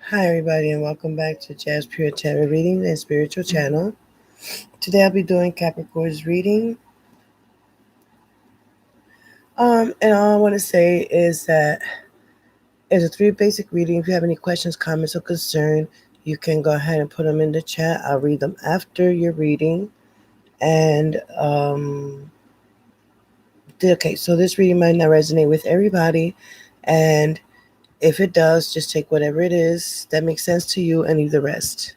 Hi, everybody, and welcome back to Jazz Pure Tarot Reading and Spiritual Channel. Today, I'll be doing Capricorn's reading. And all I want to say is that it's a 3 basic reading. If you have any questions, comments, or concern, you can go ahead and put them in the chat. I'll read them after your reading. And okay, so this reading might not resonate with everybody, and if it does, just take whatever it is that makes sense to you and leave the rest.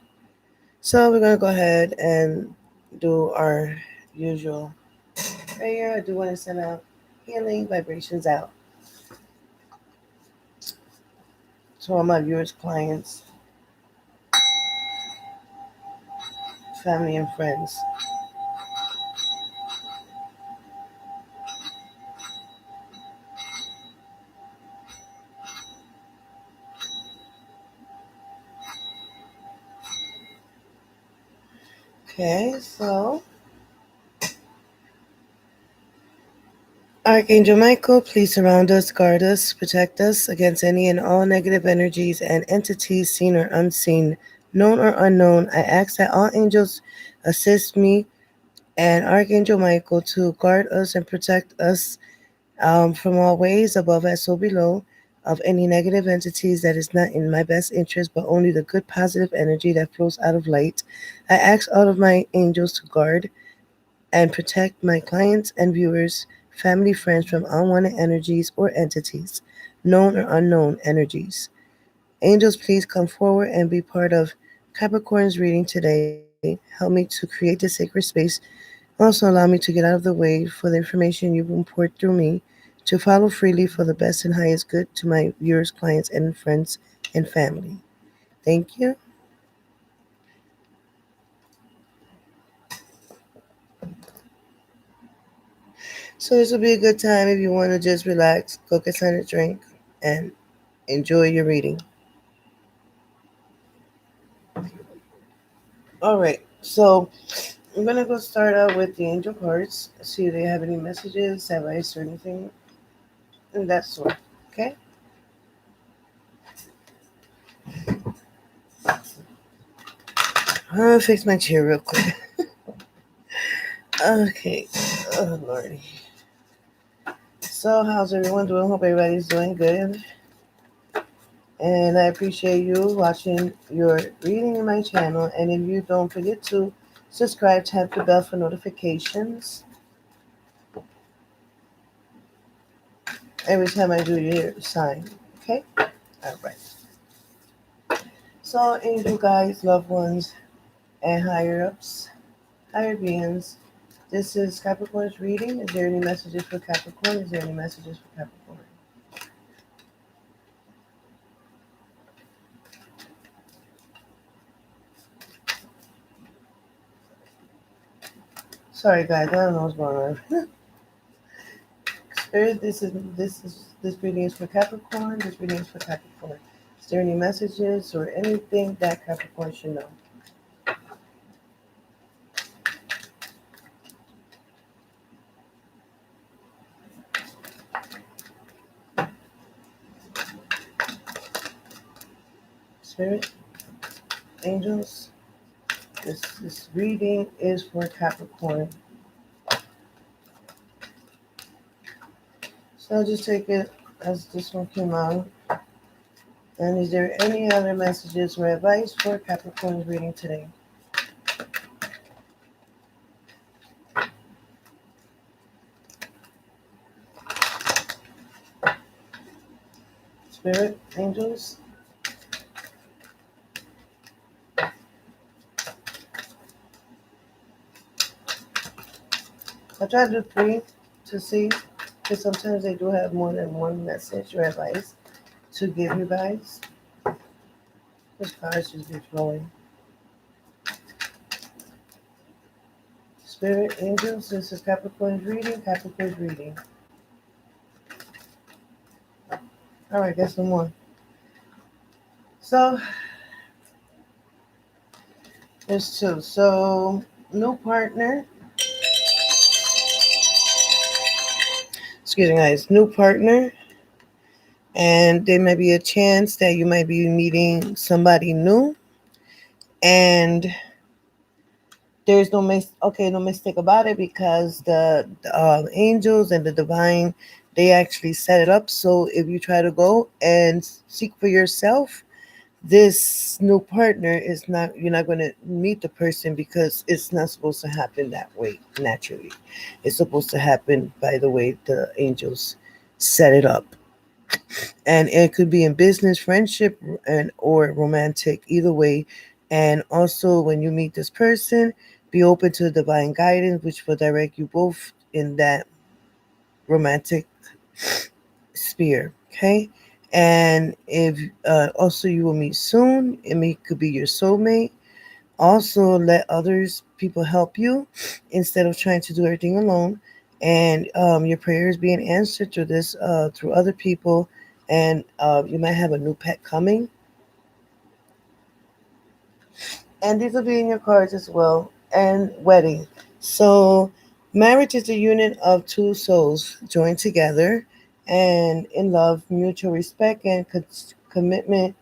So we're going to go ahead and do our usual prayer. I do want to send out healing vibrations out to all my viewers, clients, family, and friends. Okay, so Archangel Michael, please surround us, guard us, protect us against any and all negative energies and entities seen or unseen, known or unknown. I ask that all angels assist me and Archangel Michael to guard us and protect us from all ways above as so below of any negative entities that is not in my best interest, but only the good positive energy that flows out of light. I ask all of my angels to guard and protect my clients and viewers, family, friends from unwanted energies or entities, known or unknown energies. Angels, please come forward and be part of Capricorn's reading today. Help me to create this sacred space. Also, allow me to get out of the way for the information you've poured through me to follow freely for the best and highest good to my viewers, clients, and friends and family. Thank you. So, this will be a good time if you want to just relax, go get something to drink, and enjoy your reading. All right, so I'm going to go start out with the angel cards, see if they have any messages, advice, or anything in that sort. Okay? I'll fix my chair real quick. Okay. Oh, Lordy. So, how's everyone doing? Hope everybody's doing good. And I appreciate you watching your reading in my channel. And if you don't forget to subscribe, tap the bell for notifications every time I do your sign. Okay? All right. So, angel guides, loved ones, and higher ups, higher beings. This is Capricorn's reading. Is there any messages for Capricorn? Is there any messages for Capricorn? Sorry, guys. I don't know what's going on. Spirit, this reading is for Capricorn. This reading is for Capricorn. Is there any messages or anything that Capricorn should know? Spirit, angels, this reading is for Capricorn. So I'll just take it as this one came out. And is there any other messages or advice for Capricorn's reading today? Spirit, angels. I try to do 3 to see, because sometimes they do have more than one message or advice to give you guys. This cards just be flowing. Spirit, angels, this is Capricorn's reading. Capricorn's reading. All right, guess some more. So there's 2. So new partner. Excuse me, guys. New partner. And there may be a chance that you might be meeting somebody new, and there's no mistake about it, because the angels and the divine, they actually set it up. So if you try to go and seek for yourself, this new partner is not, you're not going to meet the person, because it's not supposed to happen that way naturally. It's supposed to happen by the way the angels set it up. And it could be in business, friendship, and or romantic, either way. And also, when you meet this person, be open to the divine guidance, which will direct you both in that romantic sphere. Okay. And if also you will meet soon, could be your soulmate. Also, let others people help you instead of trying to do everything alone. And your prayers being answered through this, through other people. And you might have a new pet coming. And these will be in your cards as well. And wedding. So, marriage is the union of two souls joined together, and in love, mutual respect, and commitment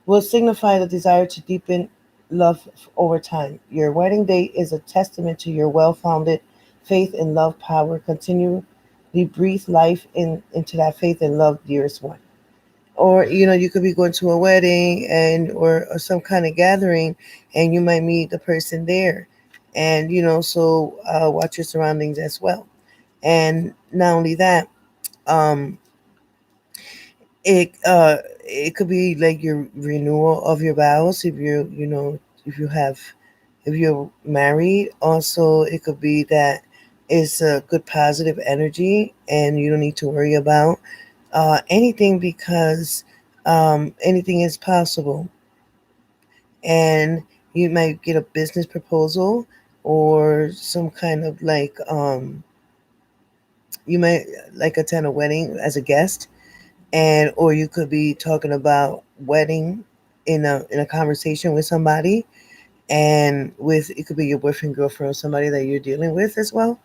will signify the desire to deepen love over time. Your wedding date is a testament to your well founded faith and love power. Continually breathe life into that faith and love, dearest one. Or, you could be going to a wedding, or some kind of gathering, and you might meet the person there. And, so watch your surroundings as well. And not only that, um, it could be like your renewal of your vows, if if you have if you're married. Also, it could be that it's a good positive energy, and you don't need to worry about anything, because anything is possible. And you might get a business proposal, or some kind of like, you might like attend a wedding as a guest, and or you could be talking about wedding in a conversation with somebody, and with it could be your boyfriend, girlfriend, or somebody that you're dealing with as well.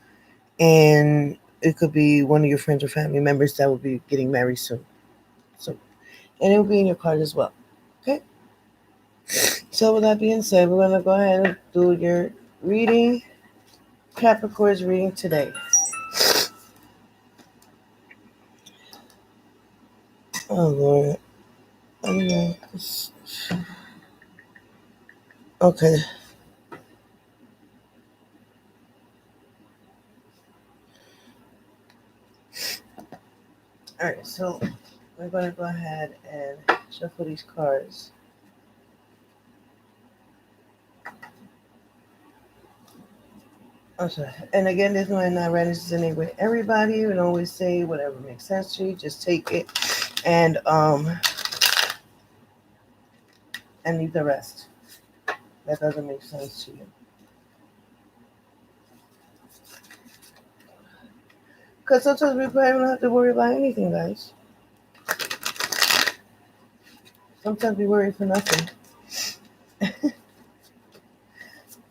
And it could be one of your friends or family members that will be getting married soon. So, and it will be in your card as well. Okay. So with that being said, we're gonna go ahead and do your reading, Capricorn's reading today. Oh Lord, I don't know. Okay. All right. So we're gonna go ahead and shuffle these cards. Okay. And again, this might not resonate with everybody. We always say whatever makes sense to you. Just take it, and leave the rest. That doesn't make sense to you. Because sometimes we probably don't have to worry about anything, guys. Sometimes we worry for nothing.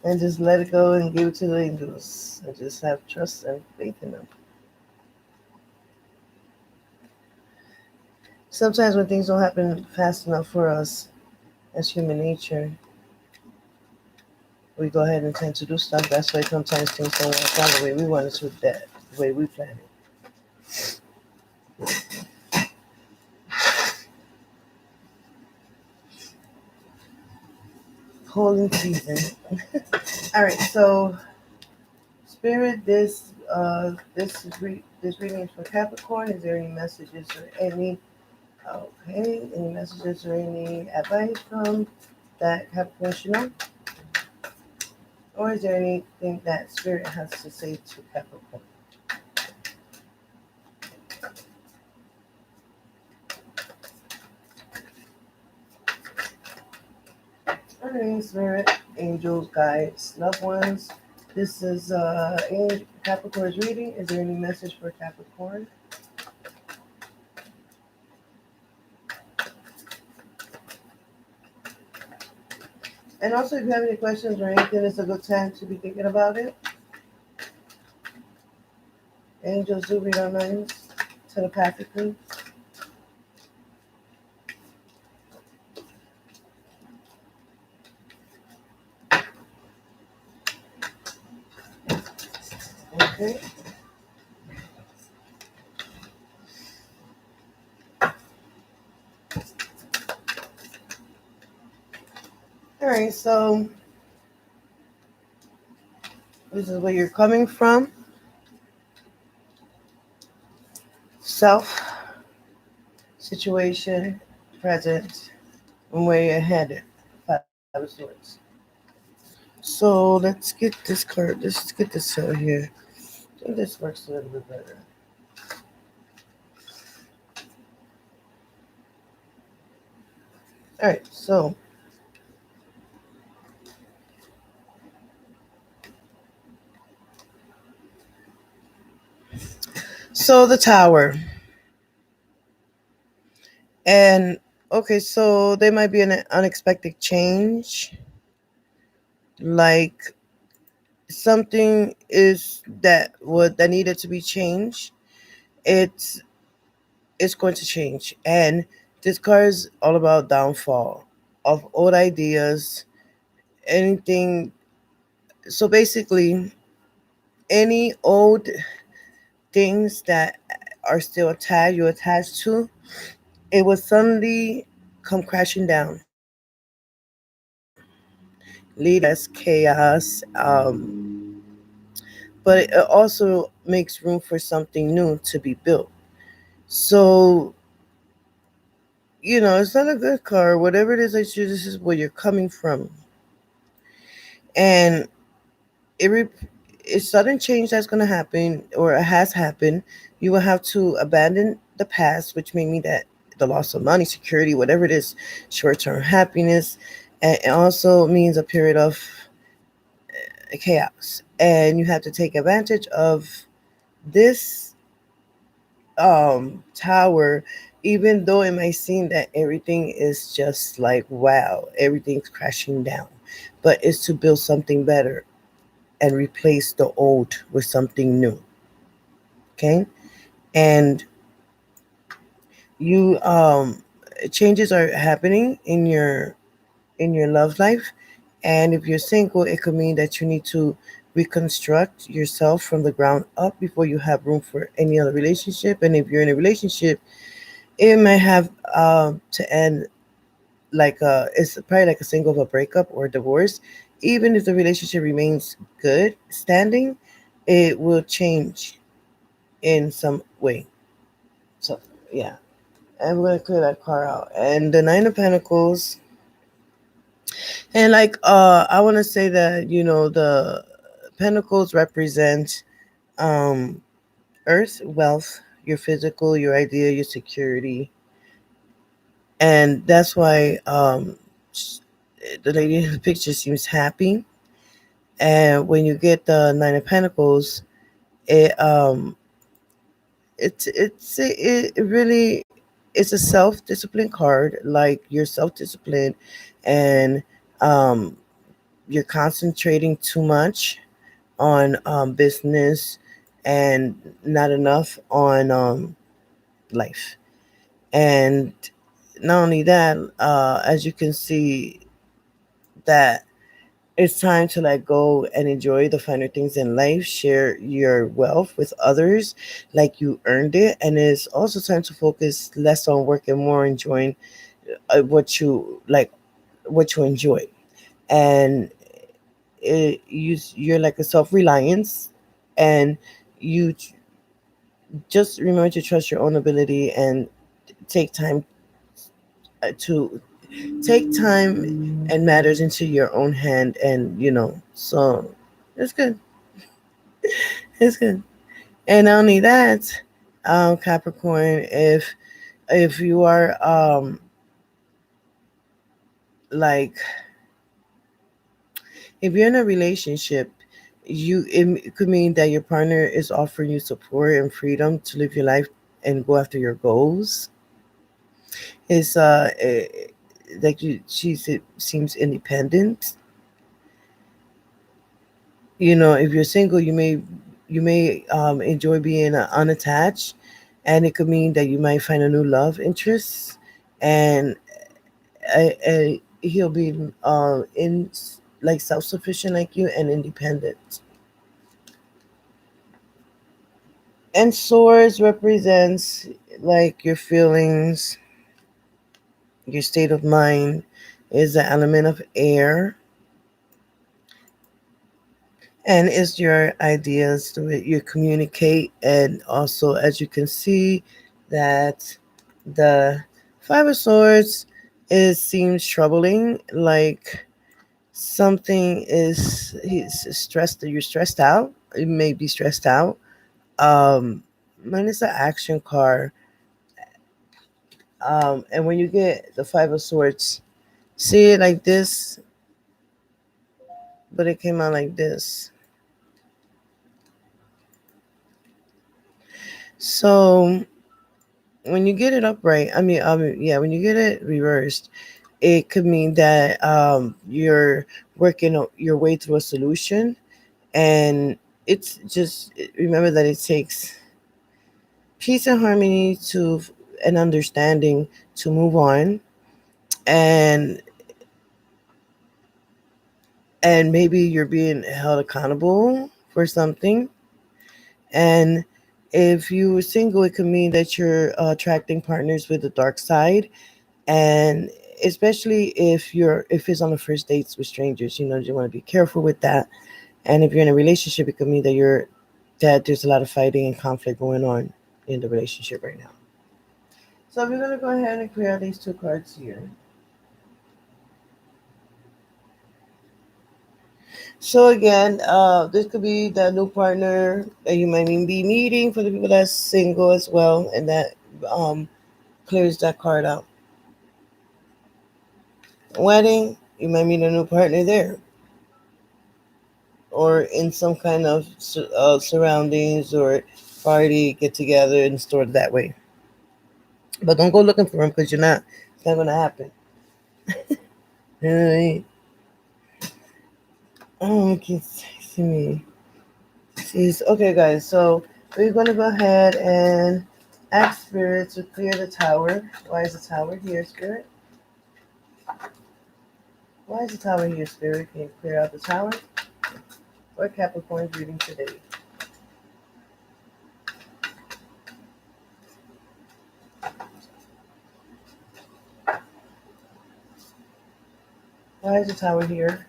And just let it go and give it to the angels. And just have trust and faith in them. Sometimes when things don't happen fast enough for us as human nature, we go ahead and tend to do stuff. That's why sometimes things don't work out the way we want it to, the way we plan it. Holding season. All right, so Spirit, this reading is for Capricorn. Is there any messages or any messages or any advice from that Capricorn should know? Or is there anything that Spirit has to say to Capricorn? Alright, Spirit, angels, guides, loved ones. This is Capricorn's reading. Is there any message for Capricorn? And also, if you have any questions or anything, it's a good time to be thinking about it. Angels do read our minds telepathically. Okay. All right, so this is where you're coming from, self, situation, present, and where you're headed. Five of Swords. So let's get this card. Let's get this out here. I think this works a little bit better. All right, so the Tower, and okay, so there might be an unexpected change, like something is that needed to be changed. It's it's going to change, and this card is all about downfall of old ideas, anything. So basically, any old things that are still you're attached to, it will suddenly come crashing down, leading to chaos. But it also makes room for something new to be built. So, it's not a good card. Whatever it is that this is where you're coming from. And it re- it's sudden change that's going to happen, or it has happened. You will have to abandon the past, which may mean that the loss of money, security, whatever it is, short-term happiness, and it also means a period of chaos. And you have to take advantage of this tower, even though it might seem that everything is just like wow, everything's crashing down, but it's to build something better and replace the old with something new. Okay. And you changes are happening in your love life. And if you're single, it could mean that you need to reconstruct yourself from the ground up before you have room for any other relationship. And if you're in a relationship, it might have to end like it's probably like a single of a breakup or a divorce. Even if the relationship remains good standing, it will change in some way. So yeah, and we're gonna clear that card out. And the Nine of Pentacles, and like I want to say that the Pentacles represent um Earth, wealth, your physical, your idea, your security, and that's why the lady in the picture seems happy. And when you get the Nine of Pentacles, it it really it's a self discipline card. Like you're self disciplined, and um, you're concentrating too much on business and not enough on life. And not only that, as you can see, that it's time to let go and enjoy the finer things in life. Share your wealth with others like you earned it. And it's also time to focus less on work and more enjoying what you enjoy. And you're like a self-reliance, and you just remember to trust your own ability and take time to take time and matters into your own hand. And so it's good. It's good. And not only that, Capricorn, if you are like if you're in a relationship, it could mean that your partner is offering you support and freedom to live your life and go after your goals. It's like it seems independent. If you're single, you may enjoy being unattached, and it could mean that you might find a new love interest, and he'll be in like self-sufficient like you and independent. And swords represents like your feelings, your state of mind is the element of air, and it's your ideas the way you communicate. And also, as you can see, that the five of swords is seems troubling, like something is he's stressed, you're stressed out, you may be stressed out. Mine is an action card. And when you get the five of swords, see it like this, but it came out like this. So when you get it upright, yeah, when you get it reversed, it could mean that you're working your way through a solution, and it's just remember that it takes peace and harmony to an understanding to move on, and maybe you're being held accountable for something. And if you were single, it could mean that you're attracting partners with the dark side, and especially if it's on the first dates with strangers, you want to be careful with that. And if you're in a relationship, it could mean that there's a lot of fighting and conflict going on in the relationship right now. So we're gonna go ahead and clear these two cards here. So again, this could be the new partner that you might be meeting for the people that's single as well, and that um, clears that card out. Wedding, you might meet a new partner there, or in some kind of surroundings or party get together and stored that way. But don't go looking for them because you're not. It's not gonna happen. Alright. Oh, you can see me. Jeez. Okay, guys. So we're gonna go ahead and ask Spirit to clear the tower. Why is the tower here, Spirit? Why is the tower here, Spirit? Can you clear out the tower? Or Capricorn's reading today? Why is the tower here?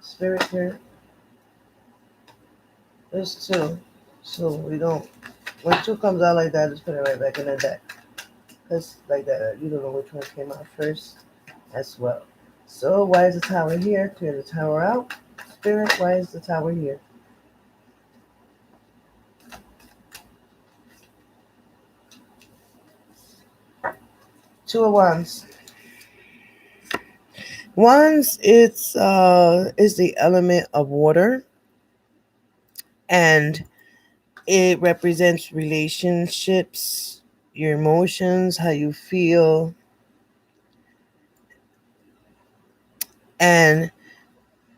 Spirit here. There's two. So we don't. When two comes out like that, just put it right back in the deck. Because like that, you don't know which one came out first as well. So why is the tower here? Clear the tower out. Spirit, why is the tower here? Two of Wands. Wands, it's is the element of water, and it represents relationships, your emotions, how you feel, and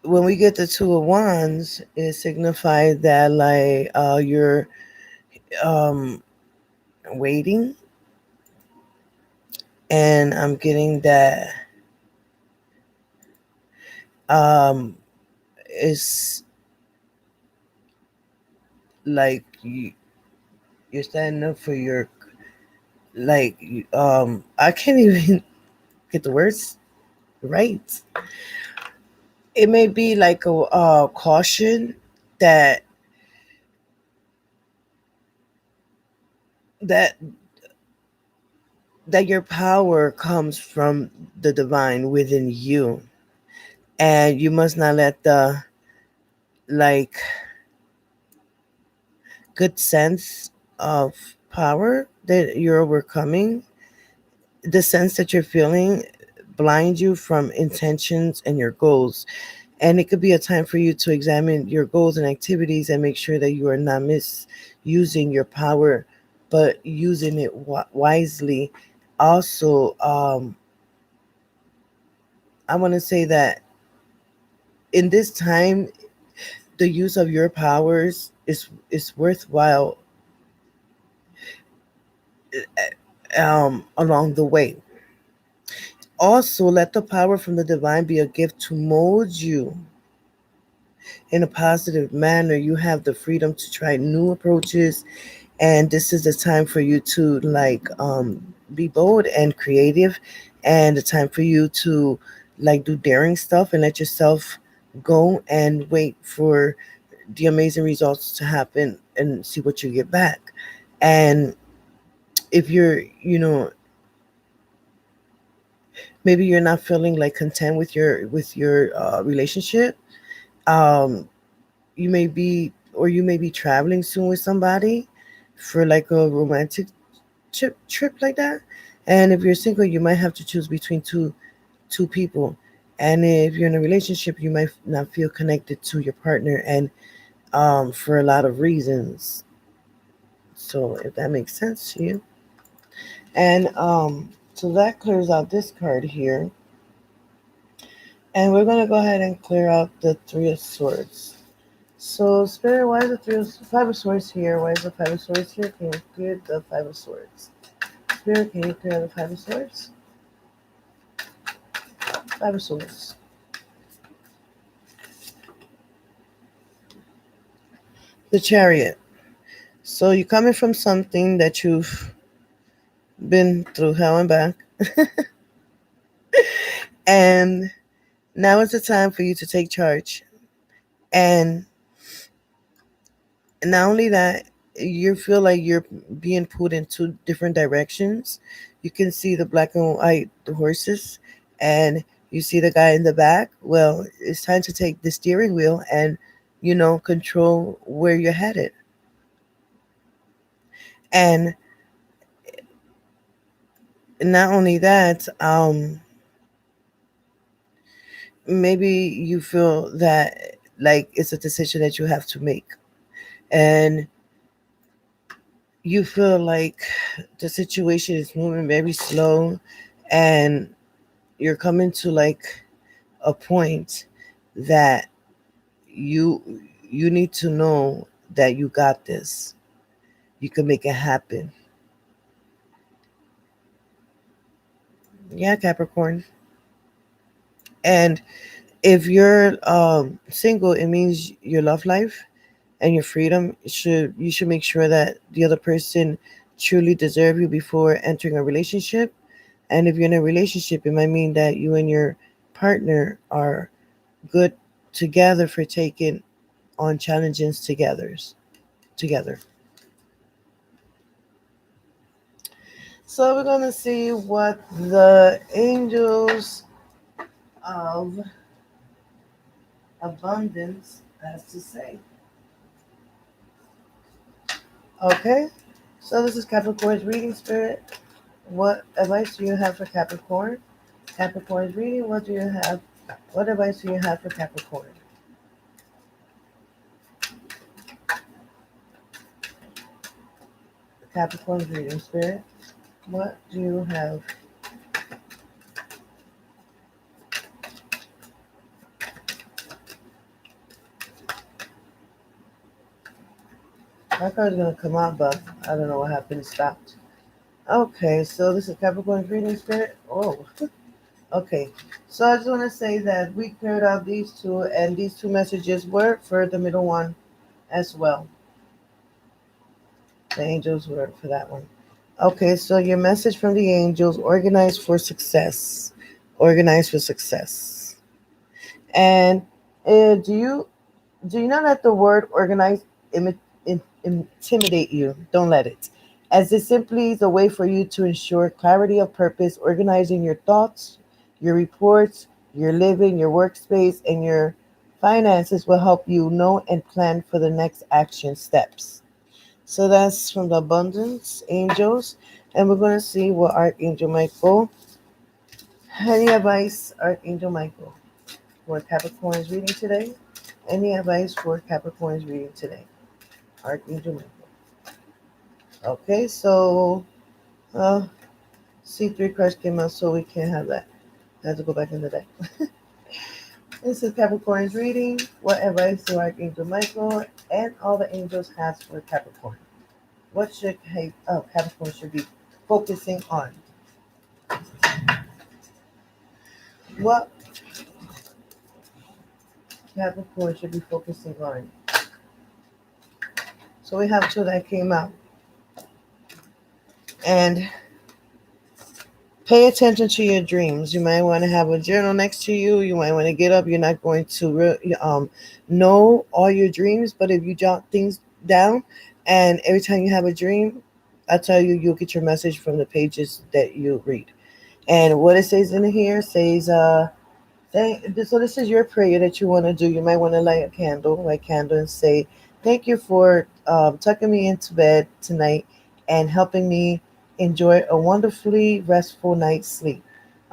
when we get the two of wands, it signifies that like you're um waiting, and I'm getting that um it's like you're standing up for your like I can't even get the words right. It may be like a caution that that that your power comes from the divine within you, and you must not let the like good sense of power that you're overcoming, the sense that you're feeling, blind you from intentions and your goals. And it could be a time for you to examine your goals and activities and make sure that you are not misusing your power, but using it wisely. Also, I want to say that in this time, the use of your powers is worthwhile along the way. Also, let the power from the divine be a gift to mold you in a positive manner. You have the freedom to try new approaches And this is the time for you to be bold and creative, and the time for you to do daring stuff and let yourself go and wait for the amazing results to happen and see what you get back. And if you're, maybe you're not feeling like content with your relationship, um you may be traveling soon with somebody for like a romantic trip like that. And if you're single, you might have to choose between two people. And if you're in a relationship, you might not feel connected to your partner, and for a lot of reasons. So if that makes sense to you. And so that clears out this card here. And we're gonna go ahead and clear out the Three of Swords. So Spirit, why is the Five of Swords here? Why is the Five of Swords here? Can you clear the Five of Swords? Spirit, can you clear the Five of Swords? Five of Swords. The Chariot. So you're coming from something that you've been through hell and back. And now is the time for you to take charge. And not only that, you feel like you're being pulled in two different directions. You can see the black and white the horses, and you see the guy in the back. Well, it's time to take the steering wheel and control where you're headed. And not only that, maybe you feel that like it's a decision that you have to make, and you feel like the situation is moving very slow, and you're coming to like a point that you you need to know that you got this. You can make it happen. Yeah, Capricorn. And if you're single, it means your love life and your freedom you should make sure that the other person truly deserve you before entering a relationship. And if you're in a relationship, it might mean that you and your partner are good together for taking on challenges together. So we're gonna see what the angels of abundance has to say. Okay, so this is Capricorn's reading, Spirit. What advice do you have for Capricorn? Capricorn's reading. What do you have? What advice do you have for Capricorn? Capricorn's reading, Spirit. What do you have? My card's gonna come out, but I don't know what happened. It stopped. Okay, so this is Capricorn's reading, Spirit. Oh, okay. So I just want to say that we cleared out these two, and these two messages were for the middle one as well. The angels were for that one. Okay, so your message from the angels: organize for success. Organize for success. And do you not let the word organize intimidate you? Don't let it. As it simply is a way for you to ensure clarity of purpose, organizing your thoughts, your reports, your living, your workspace, and your finances will help you know and plan for the next action steps. So that's from the abundance angels. And we're going to see what Archangel Michael, any advice, Archangel Michael, for Capricorn's reading today? Any advice for Capricorn's reading today? Archangel Michael. Okay, so C3 cards came out, so we can't have that. I have to go back in the deck. This is Capricorn's reading. What advice do Archangel Michael and all the angels has for Capricorn? What should Capricorn should be focusing on? What Capricorn should be focusing on? So we have two that came out. And pay attention to your dreams. You might want to have a journal next to you. You might want to get up. You're not going to know all your dreams, but if you jot things down, and every time you have a dream, I tell you, you'll get your message from the pages that you read. And what it says in here says, so this is your prayer that you want to do. You might want to light a candle, and say, "Thank you for tucking me into bed tonight and helping me enjoy a wonderfully restful night's sleep.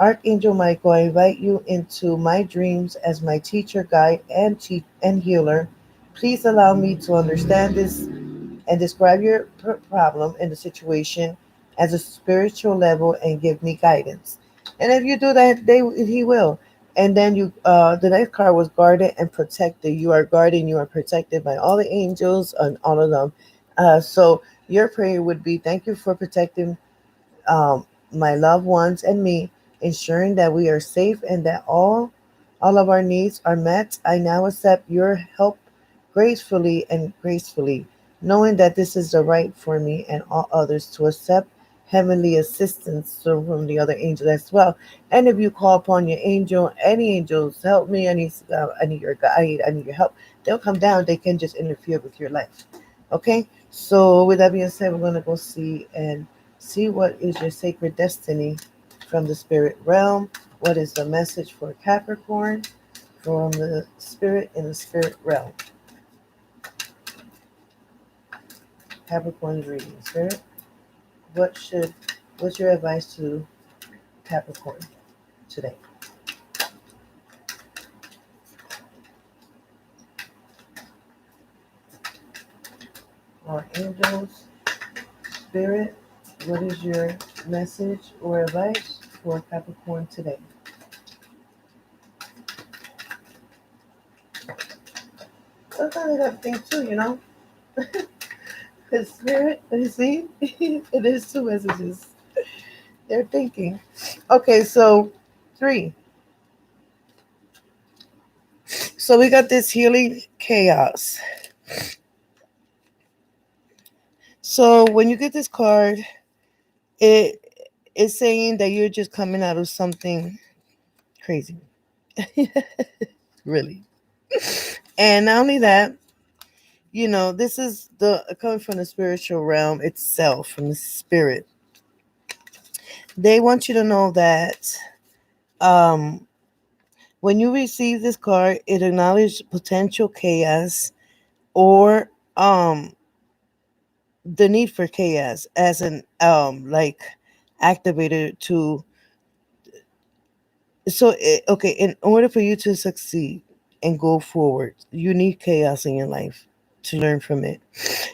Archangel Michael, I invite you into my dreams as my teacher, guide, and healer. Please allow me to understand this and describe your problem and the situation as a spiritual level and give me guidance." And if you do that, he will. And then the next card was guarded and protected. You are guarded, you are protected by all the angels and all of them. So your prayer would be, "Thank you for protecting my loved ones and me, ensuring that we are safe and that all of our needs are met. I now accept your help gracefully, knowing that this is the right for me and all others to accept heavenly assistance from the other angels as well." And if you call upon your angel, any angels, "Help me, I need your guide, I need your help," they'll come down. They can just interfere with your life. Okay, so with that being said, we're going to go see what is your sacred destiny from the spirit realm. What is the message for Capricorn from the spirit in the spirit realm? Capricorn's reading. Spirit, what should what's your advice to Capricorn today? Or angels, spirit, what is your message or advice for Capricorn today? Sometimes I have to think too, Because spirit, you see, it is two messages. They're thinking. Okay, so 3. So we got this healing chaos. So when you get this card, it is saying that you're just coming out of something crazy. Really. And not only that, this is the coming from the spiritual realm itself, from the spirit. They want you to know that um when you receive this card, it acknowledges potential chaos or the need for chaos as an like activator to okay, in order for you to succeed and go forward, you need chaos in your life to learn from it.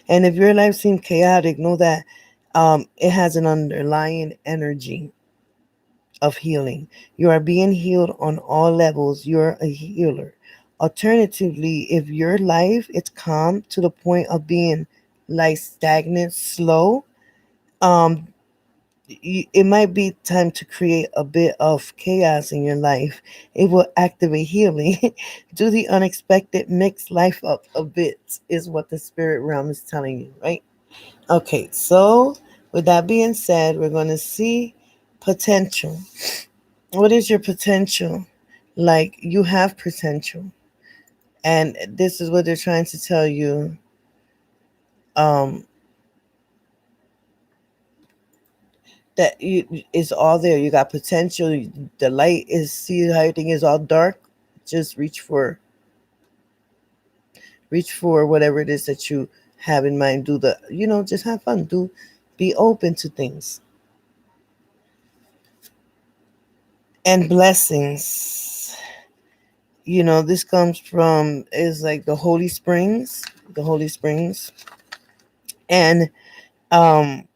And if your life seems chaotic, know that it has an underlying energy of healing. You are being healed on all levels. You're a healer. Alternatively, if your life is calm to the point of being like stagnant, slow, um, it might be time to create a bit of chaos in your life. It will activate healing. Do the unexpected, mix life up a bit, is what the spirit realm is telling you, right? Okay, so with that being said, we're going to see potential. What is your potential? Like, you have potential. And this is what they're trying to tell you. Um, that is all there. You got potential. The light is, see how everything is all dark. Just reach for whatever it is that you have in mind. Do just have fun. Be open to things and blessings. This comes from is like the Holy Springs, and um,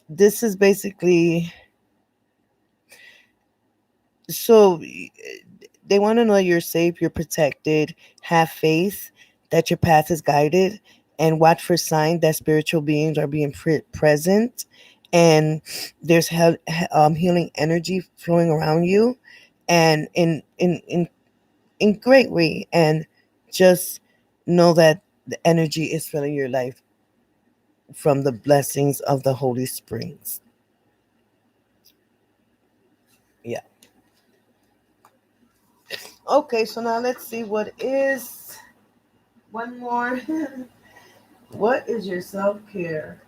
this is basically so they want to know you're safe, you're protected, have faith that your path is guided, and watch for signs that spiritual beings are being present, and there's healing energy flowing around you, and in great way, and just know that the energy is filling your life from the blessings of the Holy Springs. Yeah. Okay, so now let's see what is one more. What is your self-care?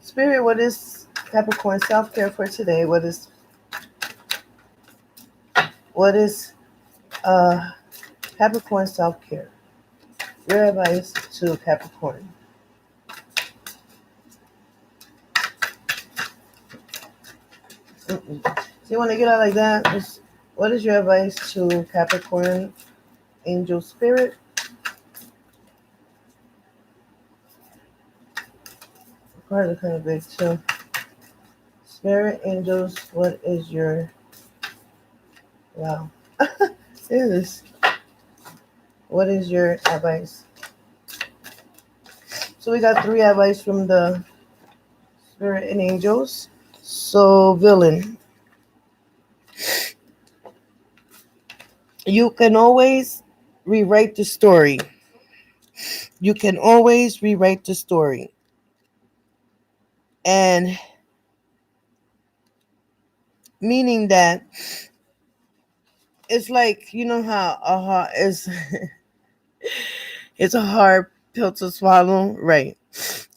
Spirit, what is Capricorn self-care for today? What is Capricorn self-care? Your advice to Capricorn. Mm-mm. So you want to get out like that? What is your advice to Capricorn angel spirit? Cards are kind of big too. Spirit angels, what is your wow? Serious. What is your advice? So we got 3 advice from the spirit and angels. So villain, you can always rewrite the story. You can always rewrite the story. And meaning that it's like, you know how a heart is it's a hard pill to swallow, right?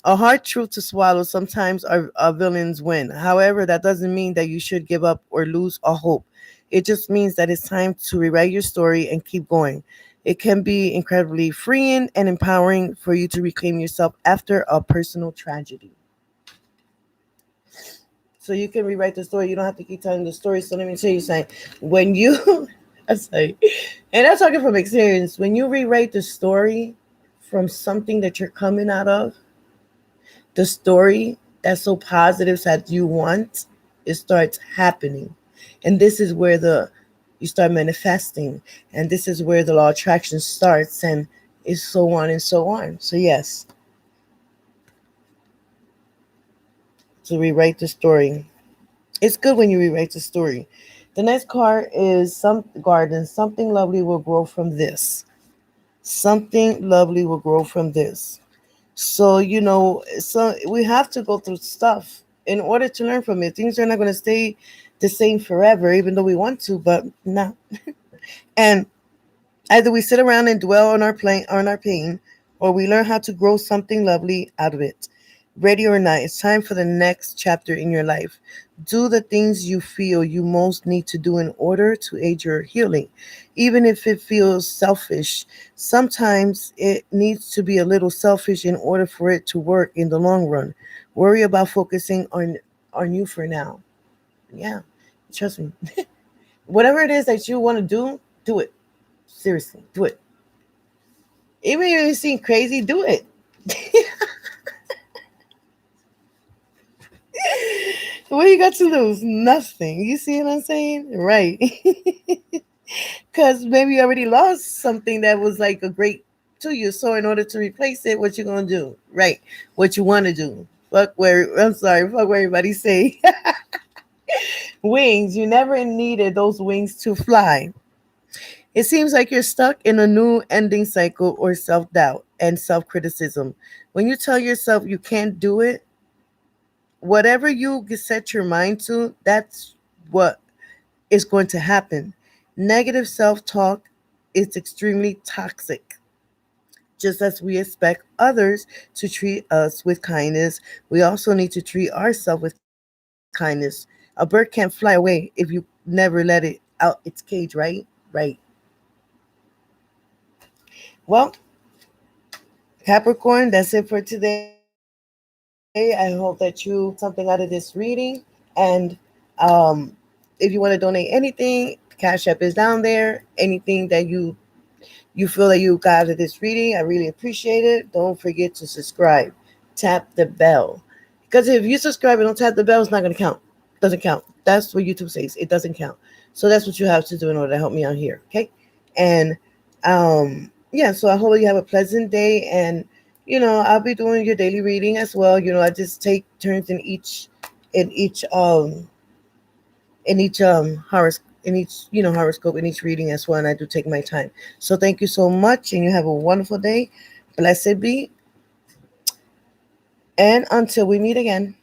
A hard truth to swallow. Sometimes our villains win. However, that doesn't mean that you should give up or lose all hope. It just means that it's time to rewrite your story and keep going. It can be incredibly freeing and empowering for you to reclaim yourself after a personal tragedy. So you can rewrite the story. You don't have to keep telling the story. So let me tell you something. When you, I say, and I'm talking from experience, when you rewrite the story from something that you're coming out of, the story that's so positive that you want, it starts happening. And this is where the you start manifesting. And this is where the law of attraction starts and is so on and so on. So yes, to rewrite the story. It's good when you rewrite the story. The next card is some garden. Something lovely will grow from this. Something lovely will grow from this. So, so we have to go through stuff in order to learn from it. Things are not going to stay the same forever, even though we want to, but no. And either we sit around and dwell on our pain, or we learn how to grow something lovely out of it. Ready or not, it's time for the next chapter in your life. Do the things you feel you most need to do in order to aid your healing, even if it feels selfish. Sometimes it needs to be a little selfish in order for it to work in the long run. Worry about focusing on you for now. Yeah, trust me. Whatever it is that you want to do it. Seriously, do it. Even if you seem crazy, do it. What you got to lose? Nothing. You see what I'm saying? Right. Because maybe you already lost something that was like a great to you. So in order to replace it, what you gonna do? Right. What you want to do? Fuck what everybody say. Wings. You never needed those wings to fly. It seems like you're stuck in a new ending cycle or self doubt and self criticism. When you tell yourself you can't do it, whatever you set your mind to, that's what is going to happen. Negative self talk is extremely toxic. Just as we expect others to treat us with kindness, we also need to treat ourselves with kindness. A bird can't fly away if you never let it out its cage, right? Right. Well, Capricorn, that's it for today. I hope that you something out of this reading. And if you want to donate anything, Cash App is down there. Anything that you feel that you got out of this reading, I really appreciate it. Don't forget to subscribe. Tap the bell. Because if you subscribe and don't tap the bell, it's not going to count. Doesn't count. That's what YouTube says. It doesn't count. So that's what you have to do in order to help me out here. Okay. And yeah, so I hope you have a pleasant day. And I'll be doing your daily reading as well. I just take turns in each horoscope in each reading as well, and I do take my time. So thank you so much, and you have a wonderful day. Blessed be. And until we meet again,